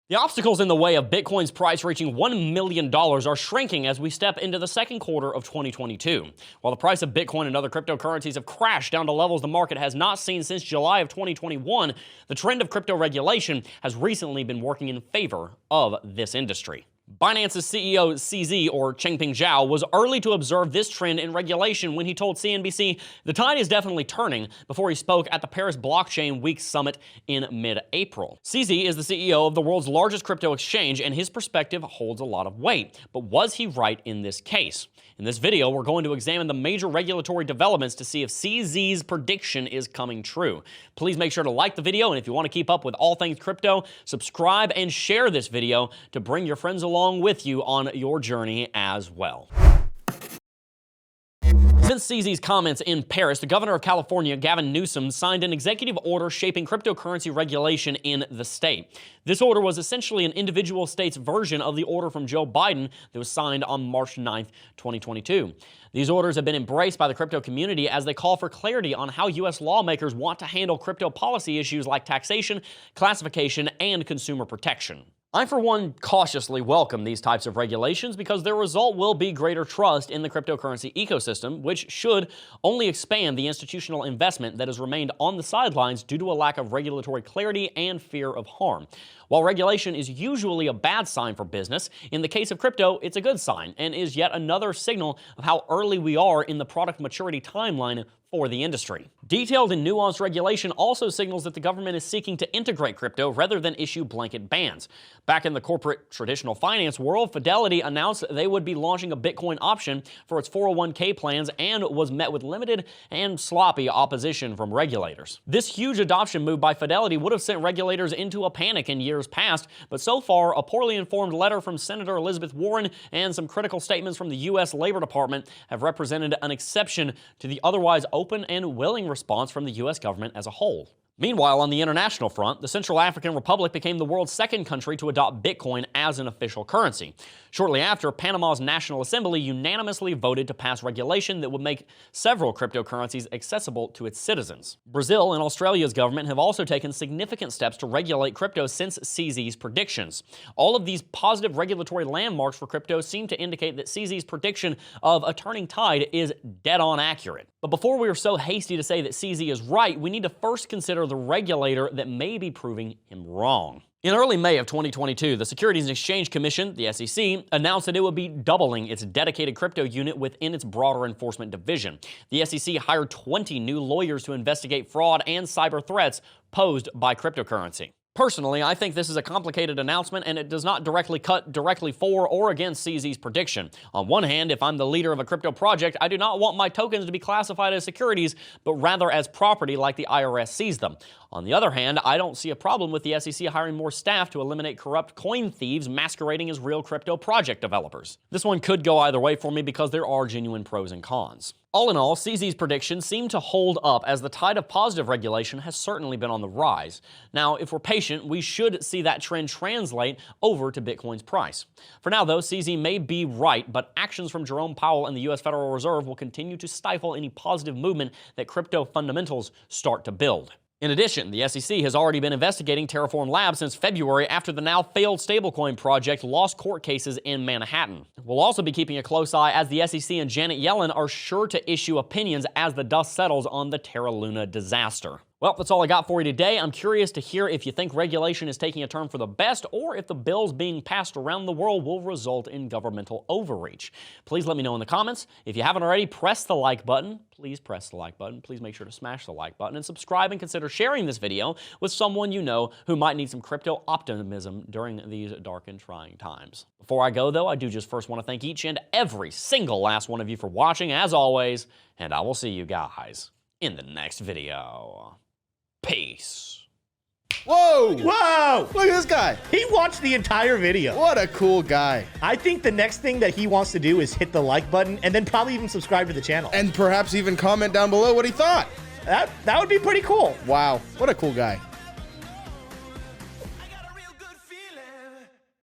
The obstacles in the way of Bitcoin's price reaching $1 million are shrinking as we step into the second quarter of 2022. While the price of Bitcoin and other cryptocurrencies have crashed down to levels the market has not seen since July of 2021, the trend of crypto regulation has recently been working in favor of this industry. Binance's CEO CZ, or Changpeng Zhao, was early to observe this trend in regulation when he told CNBC the tide is definitely turning before he spoke at the Paris Blockchain Week Summit in mid-April. CZ is the CEO of the world's largest crypto exchange, and his perspective holds a lot of weight. But was he right in this case? In this video, we're going to examine the major regulatory developments to see if CZ's prediction is coming true. Please make sure to like the video, and if you want to keep up with all things crypto, subscribe and share this video to bring your friends along with you on your journey as well. Since CZ's comments in Paris, the governor of California, Gavin Newsom, signed an executive order shaping cryptocurrency regulation in the state. This order was essentially an individual state's version of the order from Joe Biden that was signed on March 9th, 2022. These orders have been embraced by the crypto community as they call for clarity on how U.S. lawmakers want to handle crypto policy issues like taxation, classification, and consumer protection. I, for one, cautiously welcome these types of regulations because their result will be greater trust in the cryptocurrency ecosystem, which should only expand the institutional investment that has remained on the sidelines due to a lack of regulatory clarity and fear of harm. While regulation is usually a bad sign for business, in the case of crypto, it's a good sign and is yet another signal of how early we are in the product maturity timeline for the industry. Detailed and nuanced regulation also signals that the government is seeking to integrate crypto rather than issue blanket bans. Back in the corporate traditional finance world, Fidelity announced they would be launching a Bitcoin option for its 401k plans and was met with limited and sloppy opposition from regulators. This huge adoption move by Fidelity would have sent regulators into a panic in years past, but so far, a poorly informed letter from Senator Elizabeth Warren and some critical statements from the U.S. Labor Department have represented an exception to the otherwise open and willing response from the U.S. government as a whole. Meanwhile, on the international front, the Central African Republic became the world's second country to adopt Bitcoin as an official currency. Shortly after, Panama's National Assembly unanimously voted to pass regulation that would make several cryptocurrencies accessible to its citizens. Brazil and Australia's government have also taken significant steps to regulate crypto since CZ's predictions. All of these positive regulatory landmarks for crypto seem to indicate that CZ's prediction of a turning tide is dead-on accurate. But before we are so hasty to say that CZ is right, we need to first consider the regulator that may be proving him wrong. In early May of 2022, the Securities and Exchange Commission, the SEC, announced that it would be doubling its dedicated crypto unit within its broader enforcement division. The SEC hired 20 new lawyers to investigate fraud and cyber threats posed by cryptocurrency. Personally, I think this is a complicated announcement and it does not cut directly for or against CZ's prediction. On one hand, if I'm the leader of a crypto project, I do not want my tokens to be classified as securities, but rather as property like the IRS sees them. On the other hand, I don't see a problem with the SEC hiring more staff to eliminate corrupt coin thieves masquerading as real crypto project developers. This one could go either way for me because there are genuine pros and cons. All in all, CZ's predictions seem to hold up as the tide of positive regulation has certainly been on the rise. Now, if we're patient, we should see that trend translate over to Bitcoin's price. For now, though, CZ may be right, but actions from Jerome Powell and the U.S. Federal Reserve will continue to stifle any positive movement that crypto fundamentals start to build. In addition, the SEC has already been investigating Terraform Labs since February after the now failed stablecoin project lost court cases in Manhattan. We'll also be keeping a close eye as the SEC and Janet Yellen are sure to issue opinions as the dust settles on the Terra Luna disaster. Well, that's all I got for you today. I'm curious to hear if you think regulation is taking a turn for the best or if the bills being passed around the world will result in governmental overreach. Please let me know in the comments. If you haven't already, press the like button. Please press the like button. Please make sure to smash the like button and subscribe and consider sharing this video with someone you know who might need some crypto optimism during these dark and trying times. Before I go, though, I do just first want to thank each and every single last one of you for watching, as always, and I will see you guys in the next video. Peace. Whoa! Whoa! Look at this guy. He watched the entire video. What a cool guy. I think the next thing that he wants to do is hit the like button and then probably even subscribe to the channel. And perhaps even comment down below what he thought. That would be pretty cool. Wow, what a cool guy.